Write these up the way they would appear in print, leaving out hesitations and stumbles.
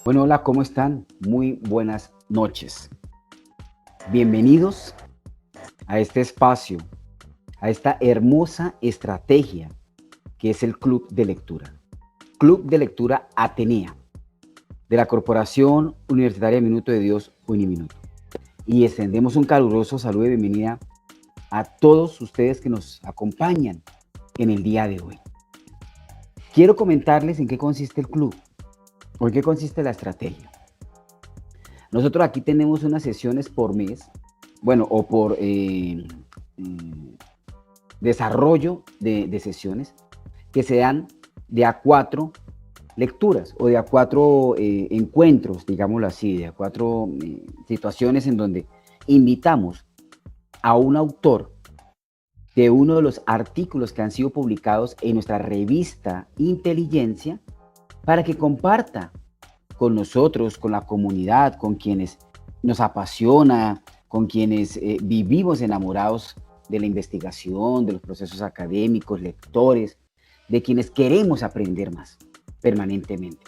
Bueno, hola, ¿cómo están? Muy buenas noches. Bienvenidos a este espacio, a esta hermosa estrategia que es el Club de Lectura. Club de Lectura Atenea, de la Corporación Universitaria Minuto de Dios, Uniminuto. Y extendemos un caluroso saludo y bienvenida a todos ustedes que nos acompañan en el día de hoy. Quiero comentarles en qué consiste el club o en qué consiste la estrategia. Nosotros aquí tenemos unas sesiones por mes, bueno, o por desarrollo de sesiones que se dan de a 4 lecturas o de a 4 encuentros, digámoslo así, de a 4 situaciones en donde invitamos a un autor de uno de los artículos que han sido publicados en nuestra revista Inteligencia para que comparta con nosotros, con la comunidad, con quienes nos apasiona, con quienes vivimos enamorados de la investigación, de los procesos académicos, lectores, de quienes queremos aprender más permanentemente.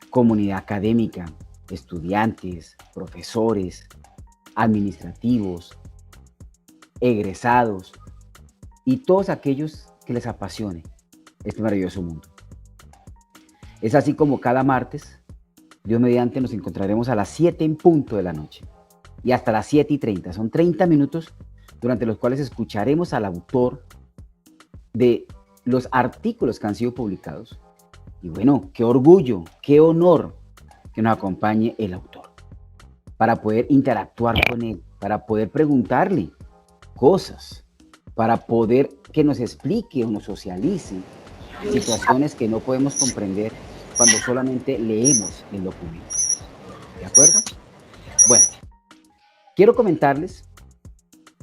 Comunidad académica, estudiantes, profesores, administrativos, egresados y todos aquellos que les apasione este maravilloso mundo. Es así como cada martes, Dios mediante, nos encontraremos a las 7 en punto de la noche y hasta las 7:30. Son 30 minutos durante los cuales escucharemos al autor de los artículos que han sido publicados. Y bueno, qué orgullo, qué honor que nos acompañe el autor para poder interactuar con él, para poder preguntarle cosas, para poder que nos explique o nos socialice situaciones que no podemos comprender cuando solamente leemos el documento. ¿De acuerdo? Bueno, quiero comentarles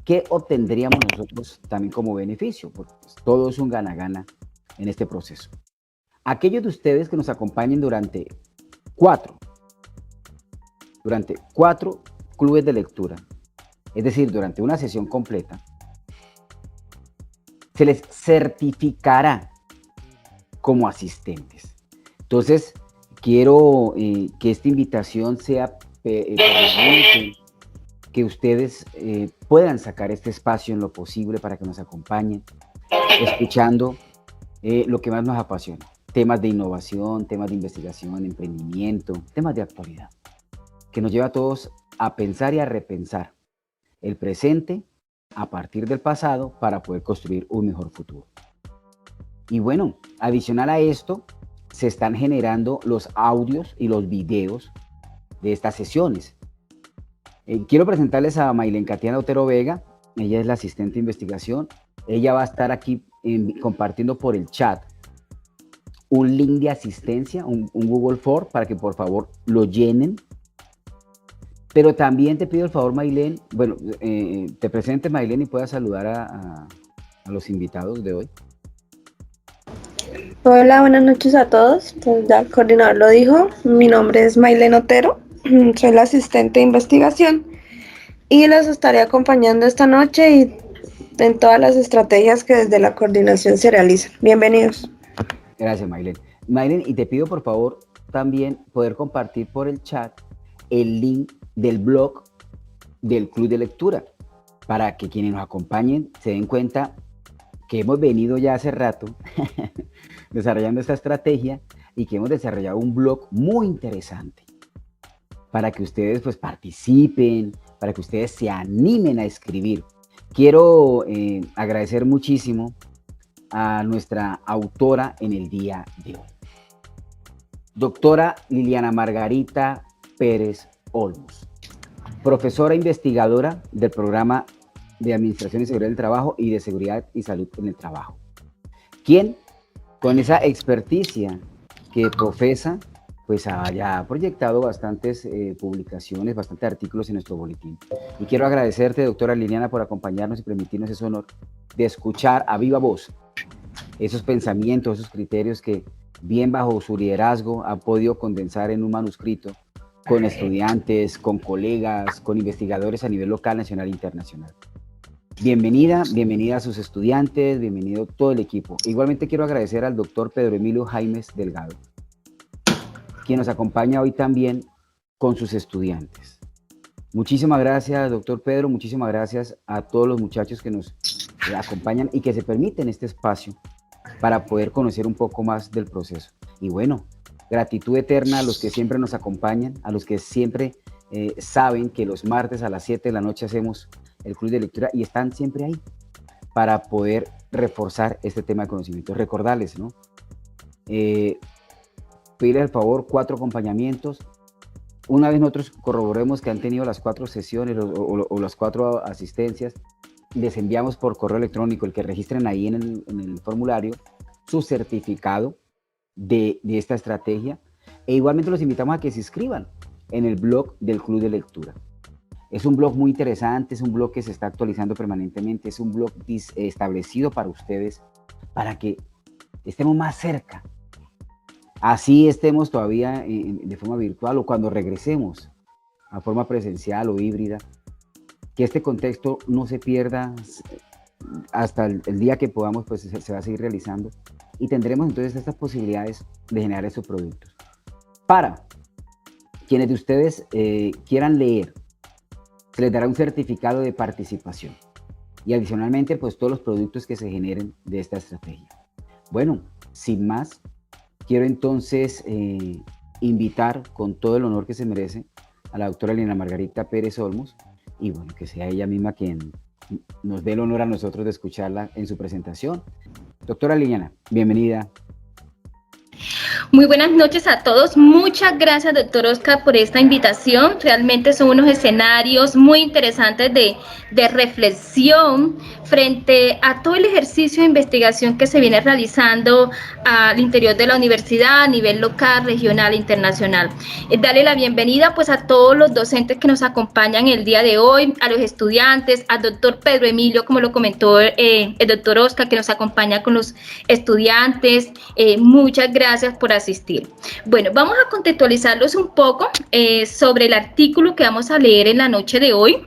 qué obtendríamos nosotros también como beneficio, porque pues, todo es un gana-gana en este proceso. Aquellos de ustedes que nos acompañen cuatro, durante cuatro clubes de lectura, es decir, durante una sesión completa, se les certificará como asistentes. Entonces, quiero que esta invitación sea permanente, que ustedes puedan sacar este espacio en lo posible para que nos acompañen, escuchando lo que más nos apasiona. Temas de innovación, temas de investigación, emprendimiento, temas de actualidad, que nos lleva a todos a pensar y a repensar el presente a partir del pasado para poder construir un mejor futuro. Y bueno, adicional a esto, se están generando los audios y los videos de estas sesiones. Quiero presentarles a Maylen Katiana Otero Vega. Ella es la asistente de investigación. Ella va a estar aquí compartiendo por el chat un link de asistencia, un Google Form, para que por favor lo llenen. Pero también te pido el favor, Maylen, bueno, te presentes, Maylen, y puedas saludar a los invitados de hoy. Hola, buenas noches a todos. Pues ya el coordinador lo dijo. Mi nombre es Maylen Otero. Soy la asistente de investigación y los estaré acompañando esta noche y en todas las estrategias que desde la coordinación se realizan. Bienvenidos. Gracias, Maylen. Maylen, y te pido por favor también poder compartir por el chat el link del blog del Club de Lectura para que quienes nos acompañen se den cuenta que hemos venido ya hace rato desarrollando esta estrategia y que hemos desarrollado un blog muy interesante para que ustedes pues participen, para que ustedes se animen a escribir. Quiero agradecer muchísimo a nuestra autora en el día de hoy, doctora Liliana Margarita Pérez Olmos, profesora investigadora del programa de Administración y Seguridad del Trabajo y de Seguridad y Salud en el Trabajo, quien con esa experticia que profesa, pues haya proyectado bastantes publicaciones, bastantes artículos en nuestro boletín. Y quiero agradecerte, doctora Liliana, por acompañarnos y permitirnos ese honor de escuchar a viva voz esos pensamientos, esos criterios que bien bajo su liderazgo ha podido condensar en un manuscrito con estudiantes, con colegas, con investigadores a nivel local, nacional e internacional. Bienvenida, bienvenida a sus estudiantes, bienvenido todo el equipo. Igualmente quiero agradecer al doctor Pedro Emilio Jaimes Delgado, quien nos acompaña hoy también con sus estudiantes. Muchísimas gracias, doctor Pedro, muchísimas gracias a todos los muchachos que nos acompañan y que se permiten este espacio para poder conocer un poco más del proceso. Y bueno, gratitud eterna a los que siempre nos acompañan, a los que siempre saben que los martes a las 7 de la noche hacemos el club de lectura y están siempre ahí para poder reforzar este tema de conocimiento. Recordarles, ¿no? Pedirles el favor 4 acompañamientos. Una vez nosotros corroboremos que han tenido las 4 sesiones o las 4 asistencias, les enviamos por correo electrónico el que registren ahí en el formulario su certificado de esta estrategia, e igualmente los invitamos a que se inscriban en el blog del Club de Lectura. Es un blog muy interesante, es un blog que se está actualizando permanentemente, es un blog establecido para ustedes, para que estemos más cerca. Así estemos todavía de forma virtual o cuando regresemos a forma presencial o híbrida, que este contexto no se pierda hasta el día que podamos, pues se va a seguir realizando y tendremos entonces estas posibilidades de generar esos productos. Para quienes de ustedes quieran leer, se les dará un certificado de participación y adicionalmente pues todos los productos que se generen de esta estrategia. Bueno, sin más, quiero entonces invitar con todo el honor que se merece a la doctora Liliana Margarita Pérez Olmos y bueno, que sea ella misma quien nos dé el honor a nosotros de escucharla en su presentación. Doctora Liliana, bienvenida. Muy buenas noches a todos. Muchas gracias, doctor Oscar, por esta invitación. Realmente son unos escenarios muy interesantes de reflexión frente a todo el ejercicio de investigación que se viene realizando al interior de la universidad a nivel local, regional e internacional. Darle la bienvenida pues a todos los docentes que nos acompañan el día de hoy, a los estudiantes, al doctor Pedro Emilio, como lo comentó el doctor Oscar, que nos acompaña con los estudiantes. Muchas gracias por asistir. Bueno, vamos a contextualizarlos un poco sobre el artículo que vamos a leer en la noche de hoy.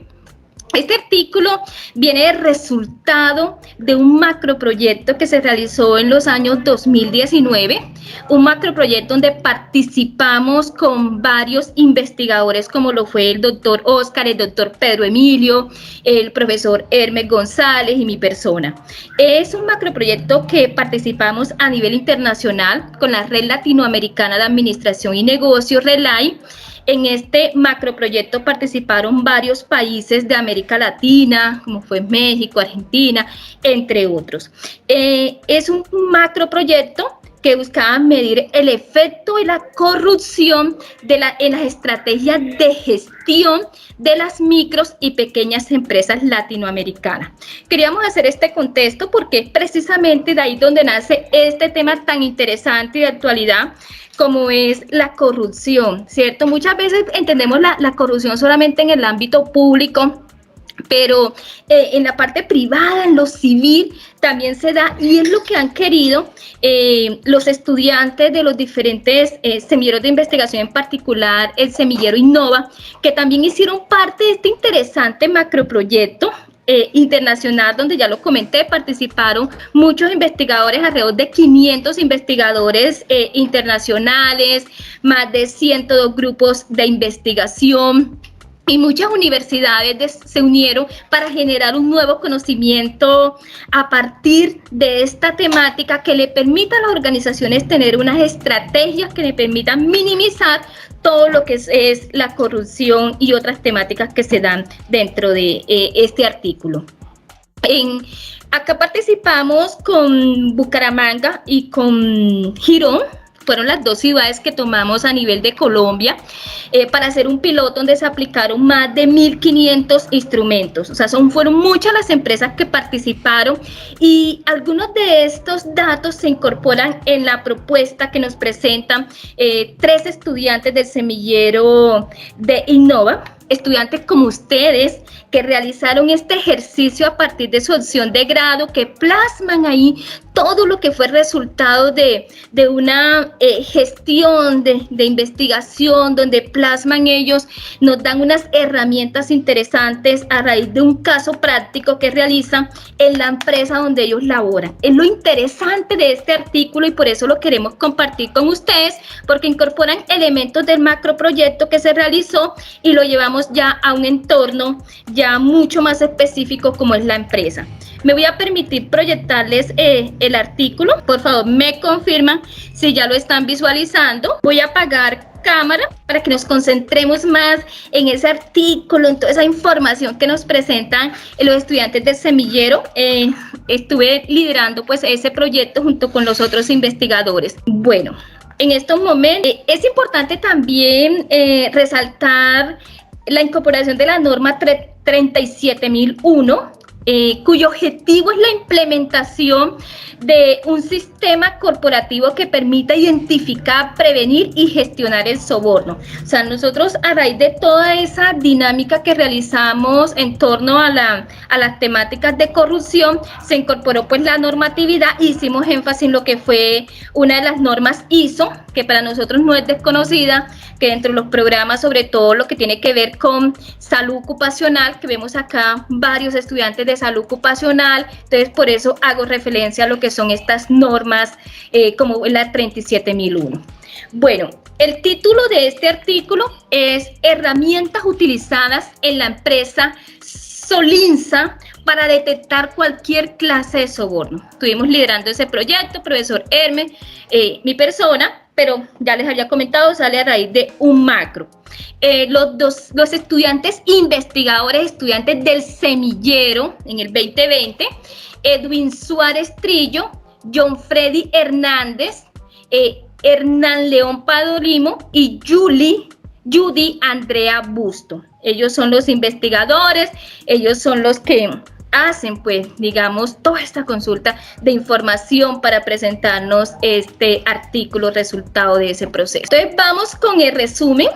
Este artículo viene de resultado de un macroproyecto que se realizó en los años 2019, un macroproyecto donde participamos con varios investigadores como lo fue el doctor Oscar, el doctor Pedro Emilio, el profesor Hermes González y mi persona. Es un macroproyecto que participamos a nivel internacional con la Red Latinoamericana de Administración y Negocios, RELAI. En este macroproyecto participaron varios países de América Latina, como fue México, Argentina, entre otros. Es un macroproyecto que buscaba medir el efecto de la corrupción en las estrategias de gestión de las micros y pequeñas empresas latinoamericanas. Queríamos hacer este contexto porque es precisamente de ahí donde nace este tema tan interesante y de actualidad, como es la corrupción, ¿cierto? Muchas veces entendemos la corrupción solamente en el ámbito público, pero en la parte privada, en lo civil, también se da, y es lo que han querido los estudiantes de los diferentes semilleros de investigación, en particular el semillero Innova, que también hicieron parte de este interesante macroproyecto internacional, donde ya lo comenté, participaron muchos investigadores, alrededor de 500 investigadores internacionales, más de 102 grupos de investigación, y muchas universidades se unieron para generar un nuevo conocimiento a partir de esta temática que le permita a las organizaciones tener unas estrategias que le permitan minimizar todo lo que es la corrupción y otras temáticas que se dan dentro de este artículo. Acá participamos con Bucaramanga y con Girón. Fueron las 2 ciudades que tomamos a nivel de Colombia para hacer un piloto donde se aplicaron más de 1.500 instrumentos. O sea, fueron muchas las empresas que participaron y algunos de estos datos se incorporan en la propuesta que nos presentan 3 estudiantes del semillero de Innova, estudiantes como ustedes que realizaron este ejercicio a partir de su opción de grado, que plasman ahí todo lo que fue resultado de una gestión de investigación, donde plasman ellos, nos dan unas herramientas interesantes a raíz de un caso práctico que realizan en la empresa donde ellos laboran. Es lo interesante de este artículo y por eso lo queremos compartir con ustedes, porque incorporan elementos del macroproyecto que se realizó y lo llevamos ya a un entorno ya mucho más específico como es la empresa. Me voy a permitir proyectarles el artículo. Por favor, me confirman si ya lo están visualizando. Voy a apagar cámara para que nos concentremos más en ese artículo, en toda esa información que nos presentan los estudiantes del semillero. Estuve liderando pues ese proyecto junto con los otros investigadores. Bueno, en estos momentos es importante también resaltar la incorporación de la norma 37001, cuyo objetivo es la implementación de un sistema corporativo que permita identificar, prevenir y gestionar el soborno. O sea, nosotros a raíz de toda esa dinámica que realizamos en torno a las temáticas de corrupción, se incorporó pues la normatividad, hicimos énfasis en lo que fue una de las normas ISO, que para nosotros no es desconocida, que dentro de los programas, sobre todo lo que tiene que ver con salud ocupacional, que vemos acá varios estudiantes de salud ocupacional, entonces por eso hago referencia a lo que son estas normas como la 37001. Bueno, el título de este artículo es Herramientas utilizadas en la empresa Solinsa para detectar cualquier clase de soborno. Estuvimos liderando ese proyecto, profesor Hermes, mi persona, pero ya les había comentado, sale a raíz de un macro. Los estudiantes investigadores, estudiantes del semillero en el 2020, Edwin Suárez Trillo, John Freddy Hernández, Hernán León Padolimo y Judy Andrea Busto. Ellos son los investigadores, ellos son los que hacen, pues, digamos, toda esta consulta de información para presentarnos este artículo resultado de ese proceso. Entonces, vamos con el resumen.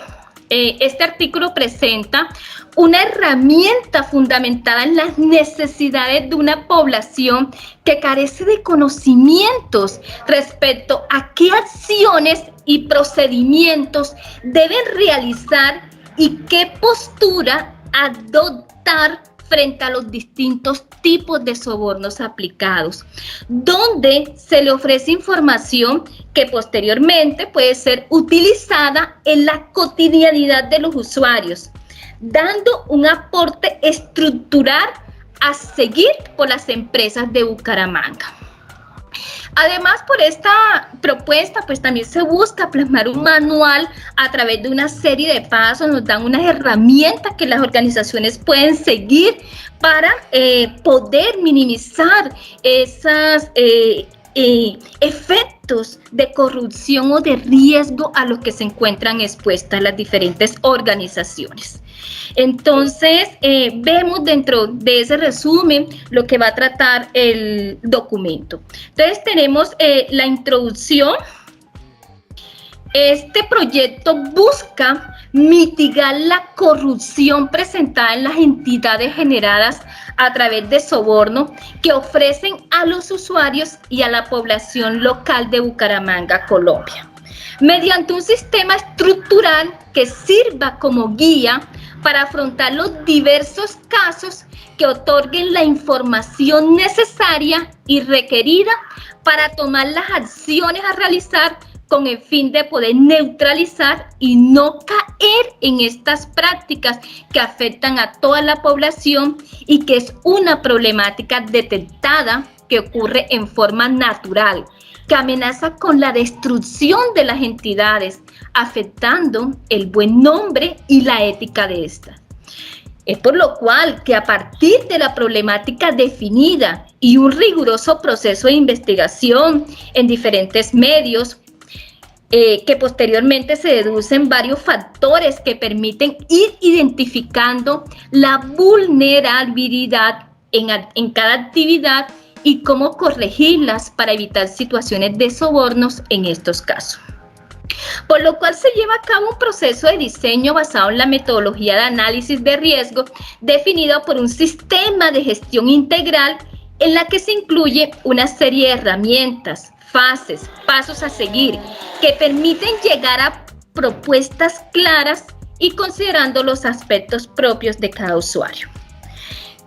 Este artículo presenta una herramienta fundamentada en las necesidades de una población que carece de conocimientos respecto a qué acciones y procedimientos deben realizar y qué postura adoptar frente a los distintos tipos de sobornos aplicados, donde se le ofrece información que posteriormente puede ser utilizada en la cotidianidad de los usuarios, dando un aporte estructural a seguir por las empresas de Bucaramanga. Además, por esta propuesta, pues también se busca plasmar un manual a través de una serie de pasos, nos dan unas herramientas que las organizaciones pueden seguir para poder minimizar esos efectos de corrupción o de riesgo a los que se encuentran expuestas las diferentes organizaciones. Entonces, vemos dentro de ese resumen lo que va a tratar el documento. Entonces, tenemos la introducción. Este proyecto busca mitigar la corrupción presentada en las entidades generadas a través de soborno que ofrecen a los usuarios y a la población local de Bucaramanga, Colombia, mediante un sistema estructural que sirva como guía para afrontar los diversos casos que otorguen la información necesaria y requerida para tomar las acciones a realizar con el fin de poder neutralizar y no caer en estas prácticas que afectan a toda la población y que es una problemática detectada que ocurre en forma natural, que amenaza con la destrucción de las entidades, afectando el buen nombre y la ética de estas. Es por lo cual que a partir de la problemática definida y un riguroso proceso de investigación en diferentes medios, que posteriormente se deducen varios factores que permiten ir identificando la vulnerabilidad en cada actividad y cómo corregirlas para evitar situaciones de sobornos en estos casos. Por lo cual se lleva a cabo un proceso de diseño basado en la metodología de análisis de riesgo definido por un sistema de gestión integral en la que se incluye una serie de herramientas, fases, pasos a seguir que permiten llegar a propuestas claras y considerando los aspectos propios de cada usuario.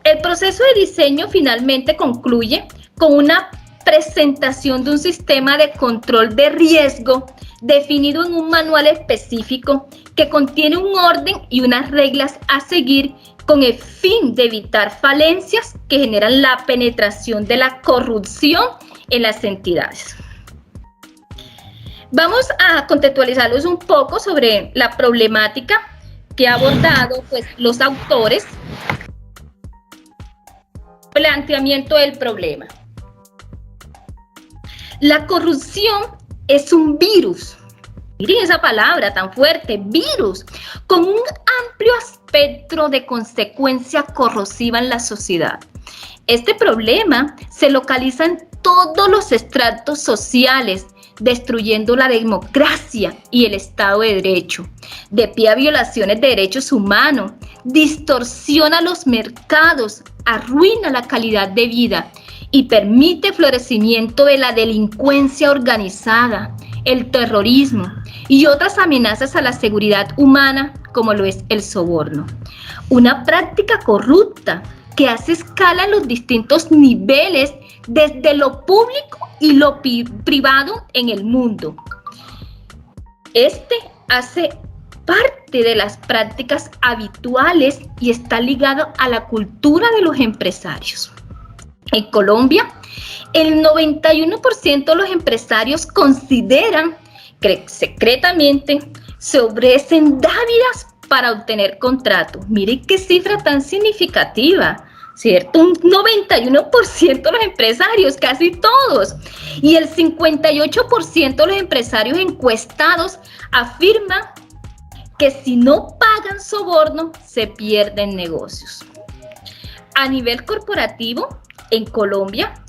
El proceso de diseño finalmente concluye con una presentación de un sistema de control de riesgo definido en un manual específico que contiene un orden y unas reglas a seguir con el fin de evitar falencias que generan la penetración de la corrupción en las entidades. Vamos a contextualizarlos un poco sobre la problemática que ha abordado los autores. Planteamiento del problema. La corrupción es un virus. Miren esa palabra tan fuerte, virus, con un amplio espectro de consecuencia corrosiva en la sociedad. Este problema se localiza en todos los estratos sociales, destruyendo la democracia y el Estado de Derecho, de pie a violaciones de derechos humanos, distorsiona los mercados, arruina la calidad de vida y permite florecimiento de la delincuencia organizada, el terrorismo y otras amenazas a la seguridad humana, como lo es el soborno. Una práctica corrupta que hace escala en los distintos niveles desde lo público y lo privado en el mundo. Este hace parte de las prácticas habituales y está ligado a la cultura de los empresarios. En Colombia, el 91% de los empresarios consideran que secretamente se ofrecen dádivas para obtener contratos. Miren qué cifra tan significativa, ¿cierto? Un 91% de los empresarios, casi todos. Y el 58% de los empresarios encuestados afirman que si no pagan soborno, se pierden negocios. A nivel corporativo, en Colombia,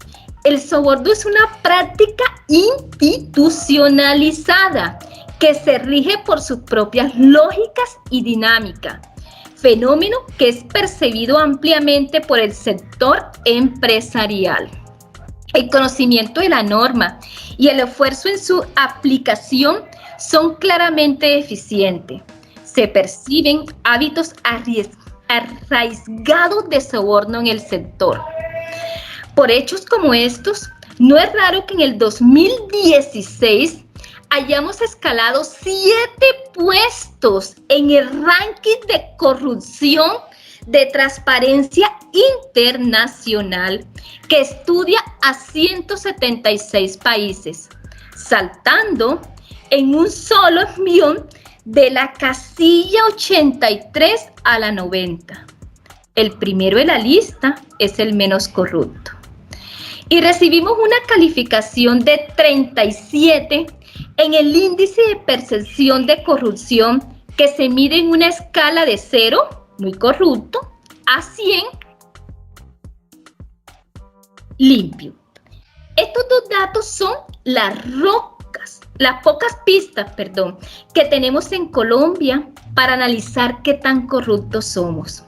el soborno es una práctica institucionalizada que se rige por sus propias lógicas y dinámicas, fenómeno que es percibido ampliamente por el sector empresarial. El conocimiento de la norma y el esfuerzo en su aplicación son claramente deficientes. Se perciben hábitos arraigados de soborno en el sector. Por hechos como estos, no es raro que en el 2016 hayamos escalado 7 puestos en el ranking de corrupción de Transparencia Internacional, que estudia a 176 países, saltando en un solo envión de la casilla 83 a la 90. El primero de la lista es el menos corrupto. Y recibimos una calificación de 37 en el índice de percepción de corrupción que se mide en una escala de 0, muy corrupto, a 100, limpio. Estos dos datos son las pocas pistas, que tenemos en Colombia para analizar qué tan corruptos somos.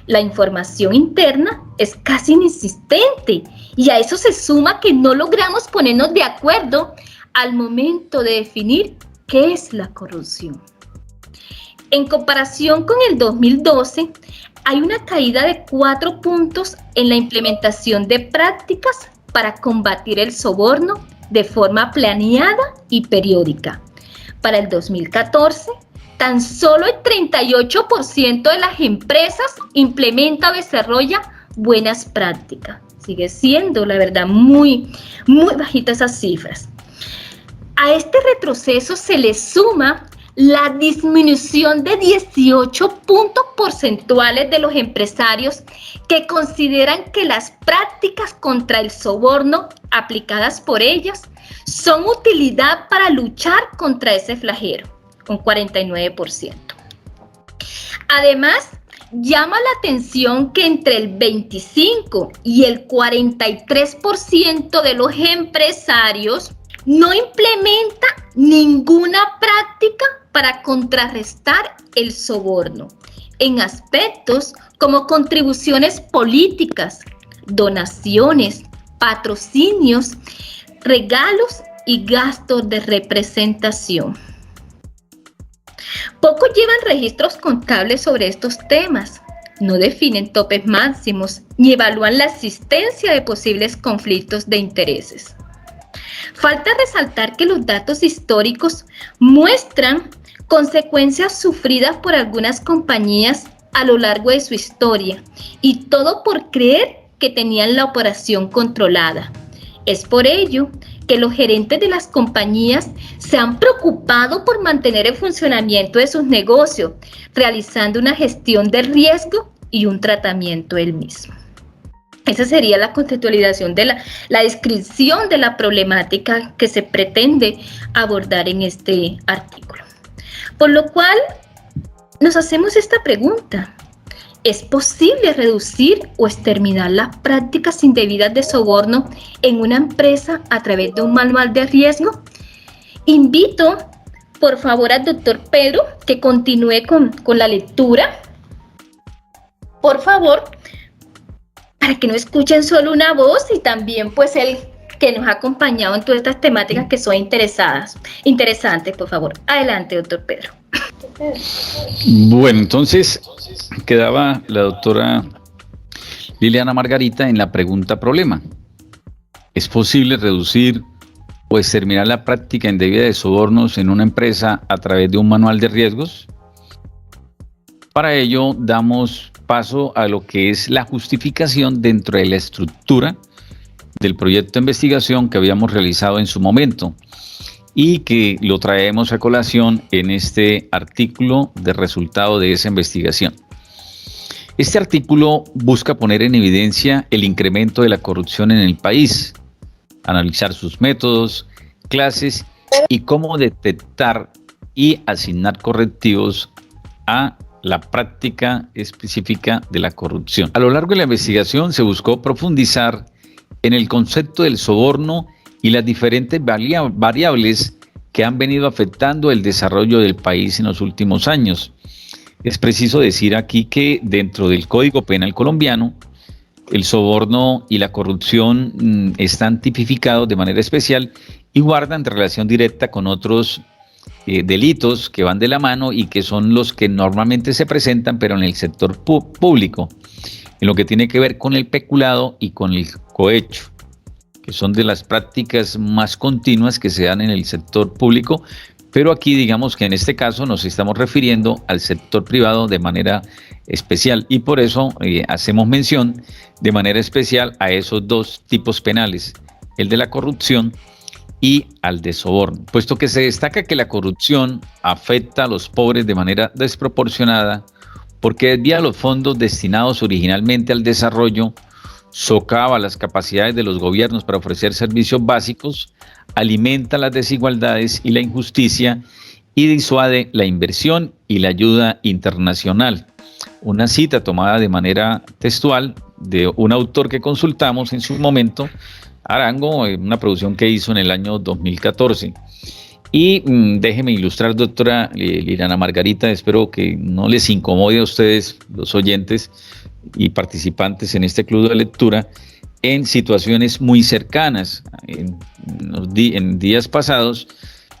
La información interna es casi inexistente y a eso se suma que no logramos ponernos de acuerdo al momento de definir qué es la corrupción. En comparación con el 2012, hay una caída de 4 puntos en la implementación de prácticas para combatir el soborno de forma planeada y periódica. Para el 2014, tan solo el 38% de las empresas implementa o desarrolla buenas prácticas. Sigue siendo, la verdad, muy bajitas esas cifras. A este retroceso se le suma la disminución de 18 puntos porcentuales de los empresarios que consideran que las prácticas contra el soborno aplicadas por ellas son utilidad para luchar contra ese flagelo, un 49%. Además, llama la atención que entre el 25 y el 43% de los empresarios no implementa ninguna práctica para contrarrestar el soborno en aspectos como contribuciones políticas, donaciones, patrocinios, regalos y gastos de representación. Pocos llevan registros contables sobre estos temas, no definen topes máximos ni evalúan la existencia de posibles conflictos de intereses. Falta resaltar que los datos históricos muestran consecuencias sufridas por algunas compañías a lo largo de su historia, y todo por creer que tenían la operación controlada. Es por ello que los gerentes de las compañías se han preocupado por mantener el funcionamiento de sus negocios, realizando una gestión del riesgo y un tratamiento del mismo. Esa sería la contextualización de la descripción de la problemática que se pretende abordar en este artículo. Por lo cual, nos hacemos esta pregunta: ¿es posible reducir o exterminar las prácticas indebidas de soborno en una empresa a través de un manual de riesgo? Invito, por favor, al doctor Pedro que continúe con la lectura. Por favor, para que no escuchen solo una voz, y también pues él que nos ha acompañado en todas estas temáticas que son interesantes. Por favor, adelante, doctor Pedro. Bueno, entonces quedaba la doctora Liliana Margarita en la pregunta problema. ¿Es posible reducir o exterminar la práctica indebida de sobornos en una empresa a través de un manual de riesgos? Para ello damos paso a lo que es la justificación dentro de la estructura del proyecto de investigación que habíamos realizado en su momento y que lo traemos a colación en este artículo de resultado de esa investigación. Este artículo busca poner en evidencia el incremento de la corrupción en el país, analizar sus métodos, clases y cómo detectar y asignar correctivos a la práctica específica de la corrupción. A lo largo de la investigación se buscó profundizar en el concepto del soborno y las diferentes variables que han venido afectando el desarrollo del país en los últimos años. Es preciso decir aquí que dentro del Código Penal colombiano, el soborno y la corrupción están tipificados de manera especial y guardan relación directa con otros delitos que van de la mano y que son los que normalmente se presentan, pero en el sector público, en lo que tiene que ver con el peculado y con el cohecho, que son de las prácticas más continuas que se dan en el sector público, pero aquí digamos que en este caso nos estamos refiriendo al sector privado de manera especial y por eso hacemos mención de manera especial a esos dos tipos penales, el de la corrupción y al de soborno, puesto que se destaca que la corrupción afecta a los pobres de manera desproporcionada porque desvía los fondos destinados originalmente al desarrollo, socava las capacidades de los gobiernos para ofrecer servicios básicos, alimenta las desigualdades y la injusticia y disuade la inversión y la ayuda internacional. Una cita tomada de manera textual de un autor que consultamos en su momento, Arango, una producción que hizo en el año 2014. Y déjeme ilustrar, doctora Liliana Margarita, espero que no les incomode a ustedes, los oyentes y participantes en este club de lectura, en situaciones muy cercanas. En días pasados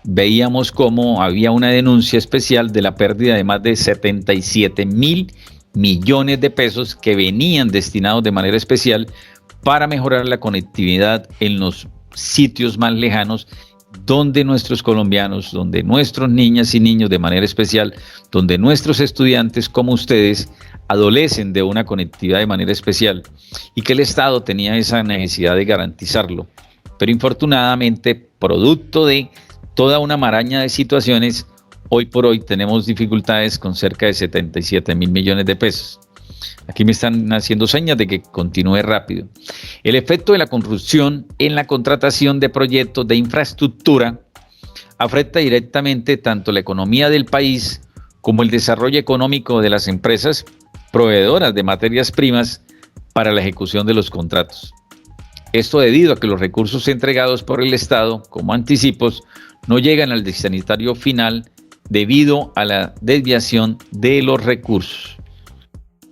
veíamos cómo había una denuncia especial de la pérdida de más de 77.000 millones de pesos que venían destinados de manera especial para mejorar la conectividad en los sitios más lejanos donde nuestros colombianos, donde nuestros niñas y niños de manera especial, donde nuestros estudiantes como ustedes adolecen de una conectividad de manera especial y que el Estado tenía esa necesidad de garantizarlo. Pero infortunadamente, producto de toda una maraña de situaciones, hoy por hoy tenemos dificultades con cerca de 77.000 millones de pesos. Aquí me están haciendo señas de que continúe rápido. El efecto de la corrupción en la contratación de proyectos de infraestructura afecta directamente tanto la economía del país como el desarrollo económico de las empresas proveedoras de materias primas para la ejecución de los contratos. Esto debido a que los recursos entregados por el Estado como anticipos no llegan al destinatario final debido a la desviación de los recursos.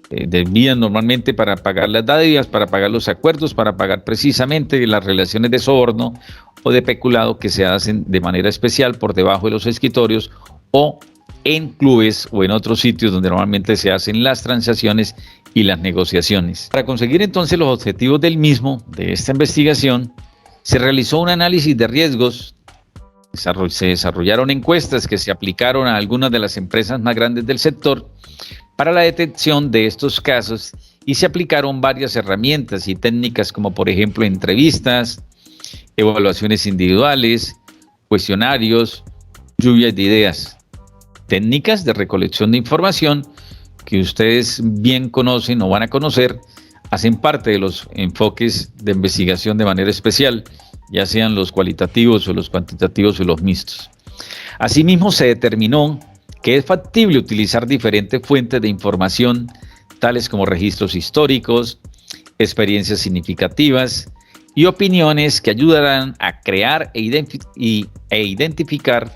desvían normalmente para pagar las dádivas, para pagar los acuerdos, para pagar precisamente las relaciones de soborno o de peculado que se hacen de manera especial por debajo de los escritorios o en clubes o en otros sitios donde normalmente se hacen las transacciones y las negociaciones. Para conseguir entonces los objetivos de esta investigación, se realizó un análisis de riesgos, se desarrollaron encuestas que se aplicaron a algunas de las empresas más grandes del sector para la detección de estos casos y se aplicaron varias herramientas y técnicas como por ejemplo entrevistas, evaluaciones individuales, cuestionarios, lluvias de ideas, técnicas de recolección de información que ustedes bien conocen o van a conocer, hacen parte de los enfoques de investigación de manera especial, ya sean los cualitativos o los cuantitativos o los mixtos. Asimismo, se determinó que es factible utilizar diferentes fuentes de información, tales como registros históricos, experiencias significativas y opiniones que ayudarán a crear e identificar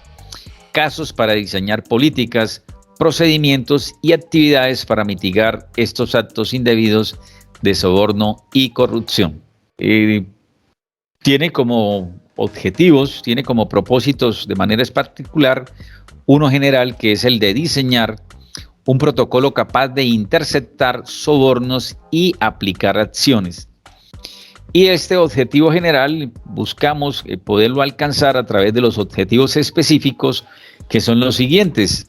casos para diseñar políticas, procedimientos y actividades para mitigar estos actos indebidos de soborno y corrupción. Tiene como objetivos, tiene como propósitos de manera particular uno general que es el de diseñar un protocolo capaz de interceptar sobornos y aplicar acciones. Y este objetivo general buscamos poderlo alcanzar a través de los objetivos específicos que son los siguientes: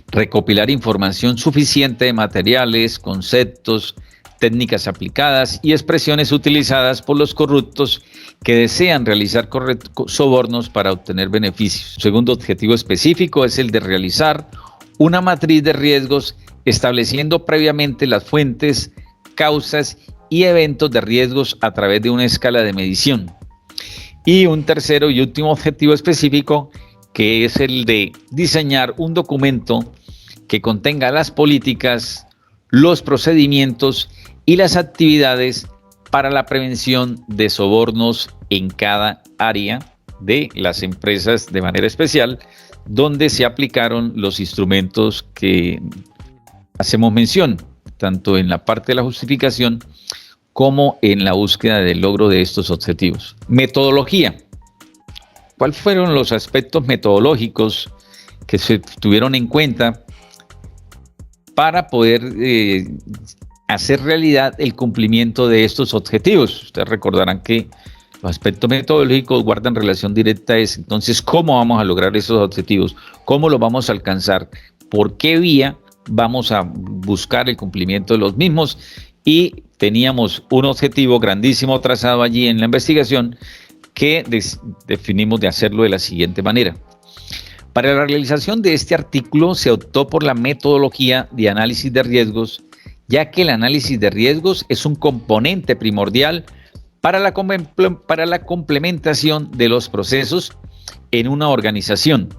recopilar información suficiente de materiales, conceptos, técnicas aplicadas y expresiones utilizadas por los corruptos que desean realizar sobornos para obtener beneficios. El segundo objetivo específico es el de realizar una matriz de riesgos estableciendo previamente las fuentes, causas y eventos de riesgos a través de una escala de medición. Y un tercero y último objetivo específico que es el de diseñar un documento que contenga las políticas, los procedimientos y las actividades para la prevención de sobornos en cada área de las empresas de manera especial, donde se aplicaron los instrumentos que hacemos mención, tanto en la parte de la justificación como en la búsqueda del logro de estos objetivos. Metodología. ¿Cuáles fueron los aspectos metodológicos que se tuvieron en cuenta para poder hacer realidad el cumplimiento de estos objetivos? Ustedes recordarán que los aspectos metodológicos guardan relación directa a eso. Entonces, ¿cómo vamos a lograr esos objetivos? ¿Cómo los vamos a alcanzar? ¿Por qué vía vamos a buscar el cumplimiento de los mismos? Y teníamos un objetivo grandísimo trazado allí en la investigación que definimos de hacerlo de la siguiente manera. Para la realización de este artículo se optó por la metodología de análisis de riesgos, ya que el análisis de riesgos es un componente primordial para la complementación de los procesos en una organización,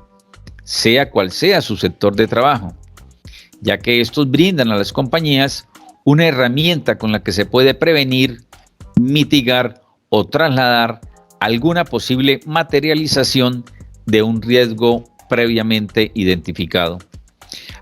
sea cual sea su sector de trabajo, ya que estos brindan a las compañías una herramienta con la que se puede prevenir, mitigar o trasladar alguna posible materialización de un riesgo previamente identificado.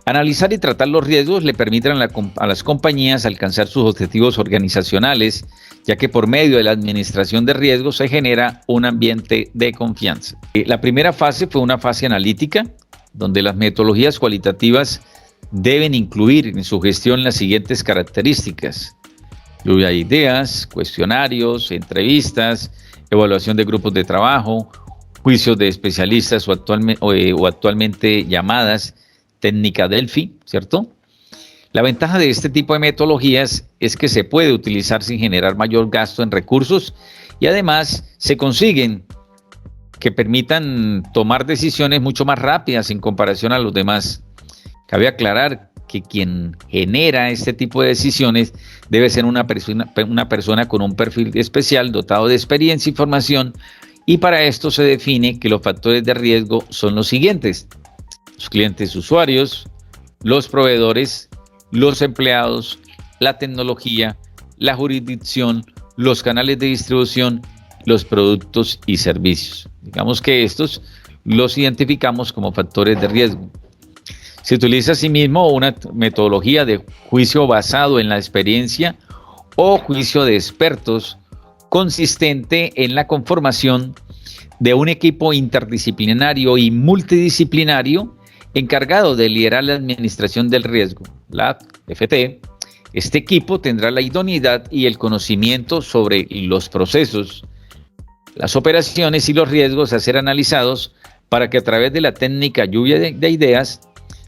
Analizar y tratar los riesgos le permiten a las compañías alcanzar sus objetivos organizacionales, ya que por medio de la administración de riesgos se genera un ambiente de confianza. La primera fase fue una fase analítica, donde las metodologías cualitativas deben incluir en su gestión las siguientes características: lluvia de ideas, cuestionarios, entrevistas, evaluación de grupos de trabajo, juicios de especialistas o actualmente llamadas técnica Delphi, ¿cierto? La ventaja de este tipo de metodologías es que se puede utilizar sin generar mayor gasto en recursos y además se consiguen que permitan tomar decisiones mucho más rápidas en comparación a los demás. Cabe aclarar que quien genera este tipo de decisiones debe ser una persona con un perfil especial, dotado de experiencia y formación, y para esto se define que los factores de riesgo son los siguientes: los clientes usuarios, los proveedores, los empleados, la tecnología, la jurisdicción, los canales de distribución, los productos y servicios. Digamos que estos los identificamos como factores de riesgo. Se utiliza asimismo una metodología de juicio basado en la experiencia o juicio de expertos consistente en la conformación de un equipo interdisciplinario y multidisciplinario encargado de liderar la administración del riesgo, la FT. Este equipo tendrá la idoneidad y el conocimiento sobre los procesos, las operaciones y los riesgos a ser analizados para que a través de la técnica lluvia de ideas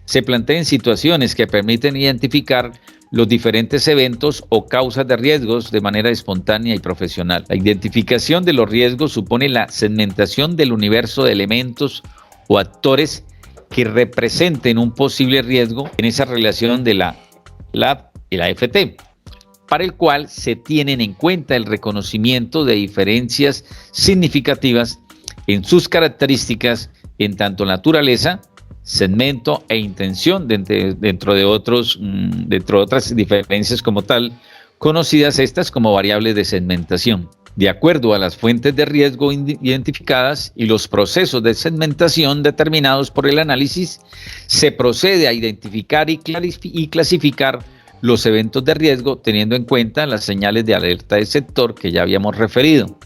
se planteen situaciones que permiten identificar los diferentes eventos o causas de riesgos de manera espontánea y profesional. La identificación de los riesgos supone la segmentación del universo de elementos o actores que representen un posible riesgo en esa relación de la LAB y la FT, para el cual se tienen en cuenta el reconocimiento de diferencias significativas en sus características en tanto naturaleza, segmento e intención dentro de otras diferencias como tal, conocidas estas como variables de segmentación. De acuerdo a las fuentes de riesgo identificadas y los procesos de segmentación determinados por el análisis, se procede a identificar y clasificar los eventos de riesgo teniendo en cuenta las señales de alerta del sector que ya habíamos referido.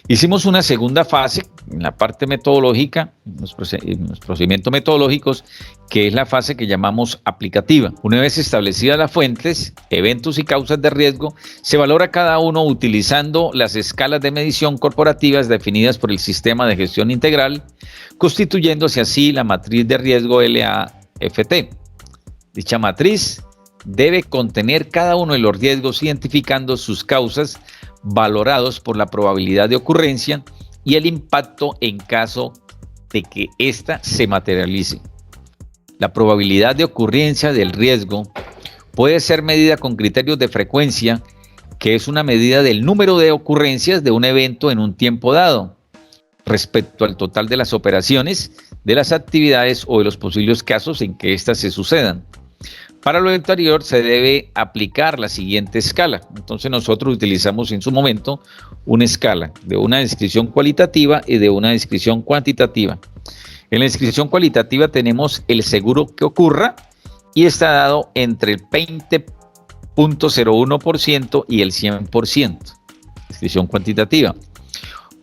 Hicimos una segunda fase en la parte metodológica, en los procedimientos metodológicos, que es la fase que llamamos aplicativa. Una vez establecidas las fuentes, eventos y causas de riesgo, se valora cada uno utilizando las escalas de medición corporativas definidas por el Sistema de Gestión Integral, constituyéndose así la matriz de riesgo LAFT. Dicha matriz debe contener cada uno de los riesgos identificando sus causas, valorados por la probabilidad de ocurrencia y el impacto en caso de que ésta se materialice. La probabilidad de ocurrencia del riesgo puede ser medida con criterios de frecuencia, que es una medida del número de ocurrencias de un evento en un tiempo dado, respecto al total de las operaciones, de las actividades o de los posibles casos en que éstas se sucedan. Para lo anterior se debe aplicar la siguiente escala. Entonces nosotros utilizamos en su momento una escala de una descripción cualitativa y de una descripción cuantitativa. En la descripción cualitativa tenemos el seguro que ocurra y está dado entre el 20.01% y el 100%. Descripción cuantitativa.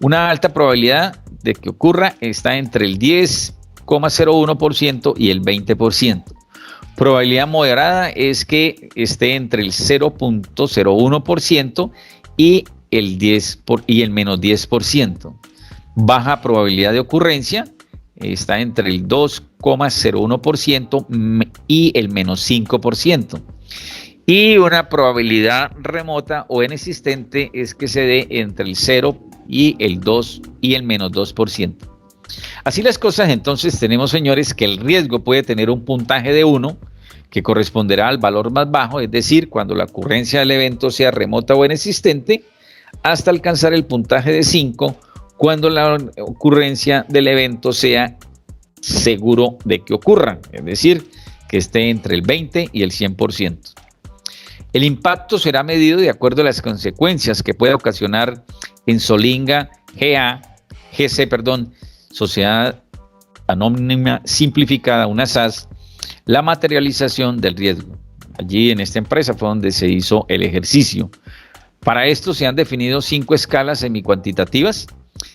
Una alta probabilidad de que ocurra está entre el 10.01% y el 20%. Probabilidad moderada es que esté entre el 0.01% y el menos 10%. Baja probabilidad de ocurrencia está entre el 2.01% y el menos 5%. Y una probabilidad remota o inexistente es que se dé entre el 0 y el 2 y el menos 2%. Así las cosas, entonces tenemos, señores, que el riesgo puede tener un puntaje de 1, que corresponderá al valor más bajo, es decir, cuando la ocurrencia del evento sea remota o inexistente, hasta alcanzar el puntaje de 5, cuando la ocurrencia del evento sea seguro de que ocurra, es decir, que esté entre el 20 y el 100%. El impacto será medido de acuerdo a las consecuencias que pueda ocasionar en Solinga Sociedad Anónima Simplificada, una SAS, la materialización del riesgo. Allí en esta empresa fue donde se hizo el ejercicio. Para esto se han definido 5 escalas semicuantitativas.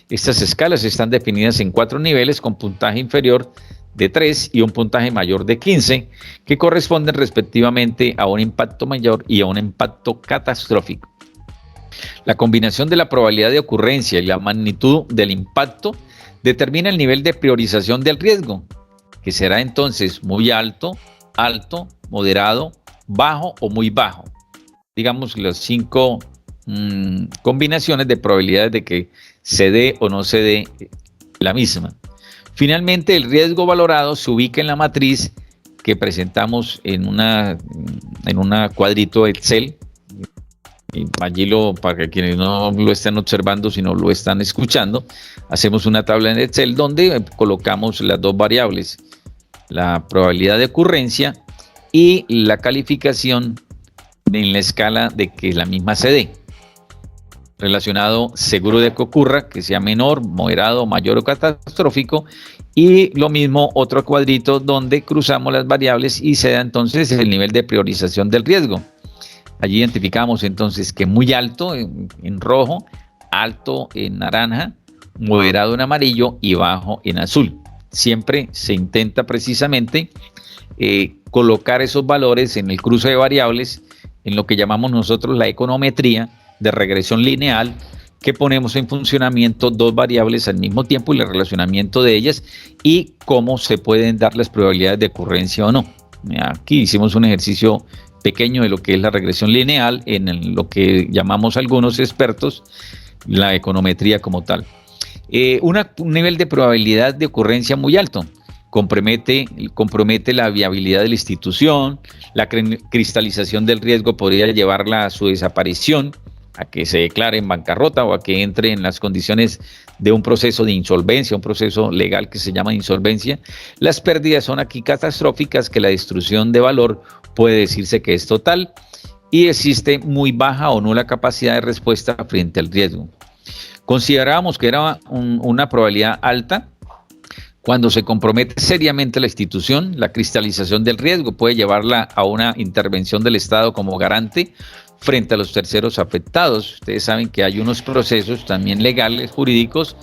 Estas escalas están definidas en 4 niveles con puntaje inferior de 3 y un puntaje mayor de 15, que corresponden respectivamente a un impacto mayor y a un impacto catastrófico. La combinación de la probabilidad de ocurrencia y la magnitud del impacto determina el nivel de priorización del riesgo, que será entonces muy alto, alto, moderado, bajo o muy bajo. Digamos las 5 combinaciones de probabilidades de que se dé o no se dé la misma. Finalmente, el riesgo valorado se ubica en la matriz que presentamos en una cuadrito Excel. Y allí para que quienes no lo están observando, sino lo están escuchando, hacemos una tabla en Excel donde colocamos las 2 variables, la probabilidad de ocurrencia y la calificación en la escala de que la misma se dé. relacionado seguro de que ocurra, que sea menor, moderado, mayor o catastrófico, y lo mismo otro cuadrito donde cruzamos las variables y se da entonces el nivel de priorización del riesgo. Allí identificamos entonces que muy alto en rojo, alto en naranja, moderado en amarillo y bajo en azul. Siempre se intenta precisamente colocar esos valores en el cruce de variables, en lo que llamamos nosotros la econometría de regresión lineal, que ponemos en funcionamiento dos variables al mismo tiempo y el relacionamiento de ellas y cómo se pueden dar las probabilidades de ocurrencia o no. Aquí hicimos un ejercicio pequeño de lo que es la regresión lineal en lo que llamamos algunos expertos la econometría como tal. Un nivel de probabilidad de ocurrencia muy alto compromete la viabilidad de la institución, la cristalización del riesgo podría llevarla a su desaparición, a que se declare en bancarrota o a que entre en las condiciones de un proceso de insolvencia, un proceso legal que se llama insolvencia. Las pérdidas son aquí catastróficas, que la destrucción de valor puede decirse que es total y existe muy baja o nula capacidad de respuesta frente al riesgo. Considerábamos que era una probabilidad alta cuando se compromete seriamente la institución. La cristalización del riesgo puede llevarla a una intervención del Estado como garante frente a los terceros afectados. Ustedes saben que hay unos procesos también legales, jurídicos,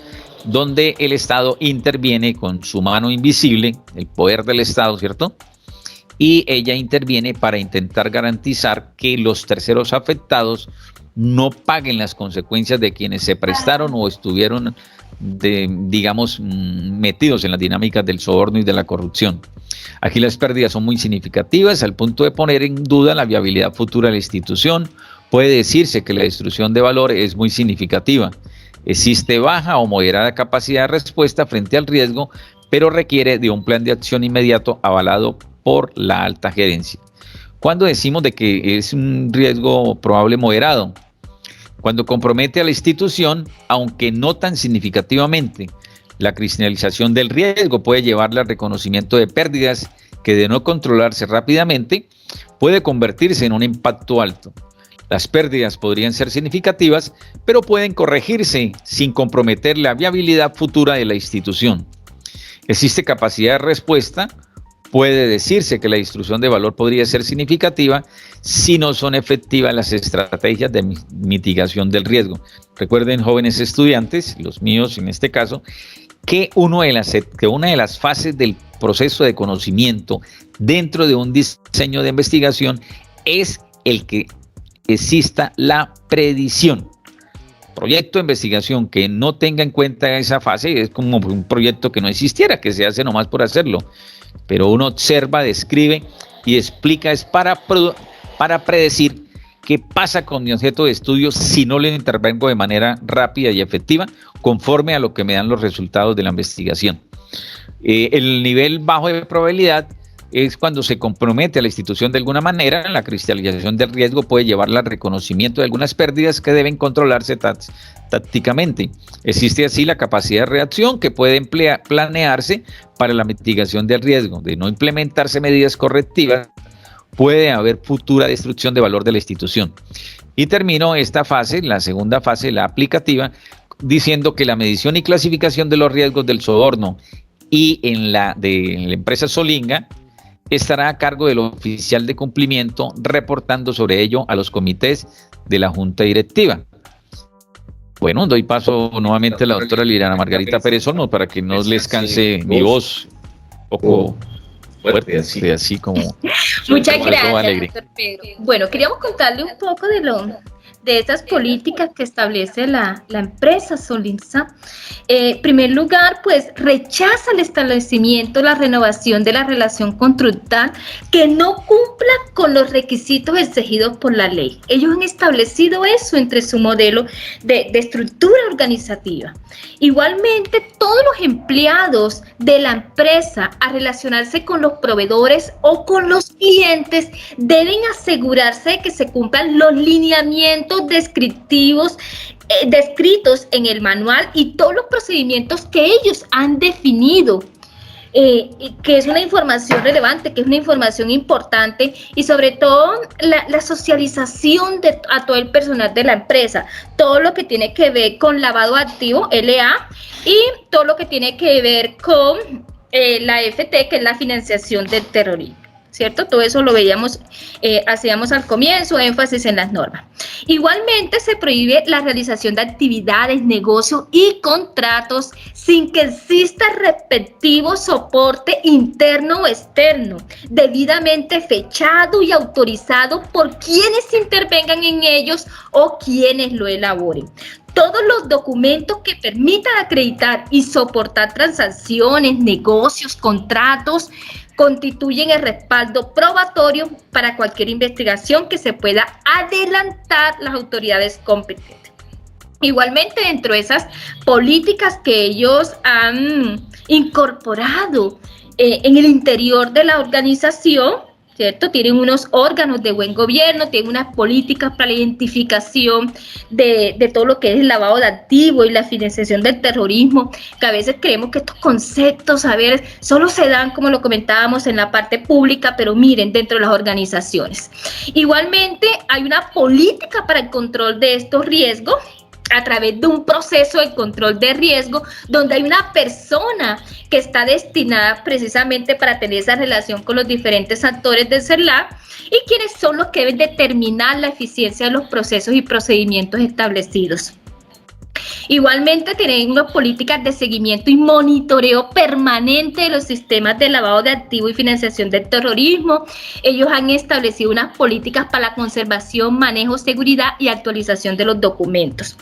donde el Estado interviene con su mano invisible, el poder del Estado, ¿cierto? Y ella interviene para intentar garantizar que los terceros afectados no paguen las consecuencias de quienes se prestaron o estuvieron, digamos, metidos en las dinámicas del soborno y de la corrupción. Aquí las pérdidas son muy significativas al punto de poner en duda la viabilidad futura de la institución. Puede decirse que la destrucción de valor es muy significativa. Existe baja o moderada capacidad de respuesta frente al riesgo, pero requiere de un plan de acción inmediato avalado por la alta gerencia. ¿Cuándo decimos de que es un riesgo probable moderado? Cuando compromete a la institución, aunque no tan significativamente. La cristalización del riesgo puede llevarle al reconocimiento de pérdidas que, de no controlarse rápidamente, puede convertirse en un impacto alto. Las pérdidas podrían ser significativas, pero pueden corregirse sin comprometer la viabilidad futura de la institución. Existe capacidad de respuesta. Puede decirse que la destrucción de valor podría ser significativa si no son efectivas las estrategias de mitigación del riesgo. Recuerden, jóvenes estudiantes, los míos en este caso, que una de las fases del proceso de conocimiento dentro de un diseño de investigación es el que exista la predicción. Proyecto de investigación que no tenga en cuenta esa fase es como un proyecto que no existiera, que se hace nomás por hacerlo. Pero uno observa, describe y explica, es para predecir qué pasa con mi objeto de estudio si no le intervengo de manera rápida y efectiva conforme a lo que me dan los resultados de la investigación. El nivel bajo de probabilidad es cuando se compromete a la institución de alguna manera. La cristalización del riesgo puede llevarla al reconocimiento de algunas pérdidas que deben controlarse tácticamente. Existe así la capacidad de reacción que puede planearse para la mitigación del riesgo. De no implementarse medidas correctivas, puede haber futura destrucción de valor de la institución. Y termino esta fase, la segunda fase, la aplicativa, diciendo que la medición y clasificación de los riesgos del soborno y en la empresa Solinga estará a cargo del oficial de cumplimiento, reportando sobre ello a los comités de la Junta Directiva. Bueno, doy paso nuevamente a la doctora Liliana Margarita Pérez Olmos para que no les canse mi voz un poco fuerte, así como... Muchas gracias, doctor Pedro. Bueno, queríamos contarle un poco de estas políticas que establece la empresa Solinsa. En primer lugar, pues rechaza el establecimiento, la renovación de la relación contractual que no cumpla con los requisitos exigidos por la ley. Ellos han establecido eso entre su modelo de estructura organizativa. Igualmente, todos los empleados de la empresa a relacionarse con los proveedores o con los clientes deben asegurarse de que se cumplan los lineamientos descriptivos descritos en el manual y todos los procedimientos que ellos han definido. que es una información relevante, que es una información importante y sobre todo la socialización a todo el personal de la empresa, todo lo que tiene que ver con lavado activo, LA, y todo lo que tiene que ver con la FT, que es la financiación del terrorismo. ¿Cierto? Todo eso lo veíamos, hacíamos al comienzo, énfasis en las normas. Igualmente se prohíbe la realización de actividades, negocios y contratos sin que exista respectivo soporte interno o externo, debidamente fechado y autorizado por quienes intervengan en ellos o quienes lo elaboren. Todos los documentos que permitan acreditar y soportar transacciones, negocios, contratos, constituyen el respaldo probatorio para cualquier investigación que se pueda adelantar las autoridades competentes. Igualmente, dentro de esas políticas que ellos han incorporado en el interior de la organización, ¿cierto? Tienen unos órganos de buen gobierno, tienen unas políticas para la identificación de todo lo que es el lavado de activos y la financiación del terrorismo, que a veces creemos que estos conceptos, solo se dan, como lo comentábamos, en la parte pública, pero miren, dentro de las organizaciones. Igualmente, hay una política para el control de estos riesgos, a través de un proceso de control de riesgo, donde hay una persona que está destinada precisamente para tener esa relación con los diferentes actores del CERLAC y quienes son los que deben determinar la eficiencia de los procesos y procedimientos establecidos. Igualmente tenemos políticas de seguimiento y monitoreo permanente de los sistemas de lavado de activos y financiación del terrorismo. Ellos han establecido unas políticas para la conservación, manejo, seguridad y actualización de los documentos.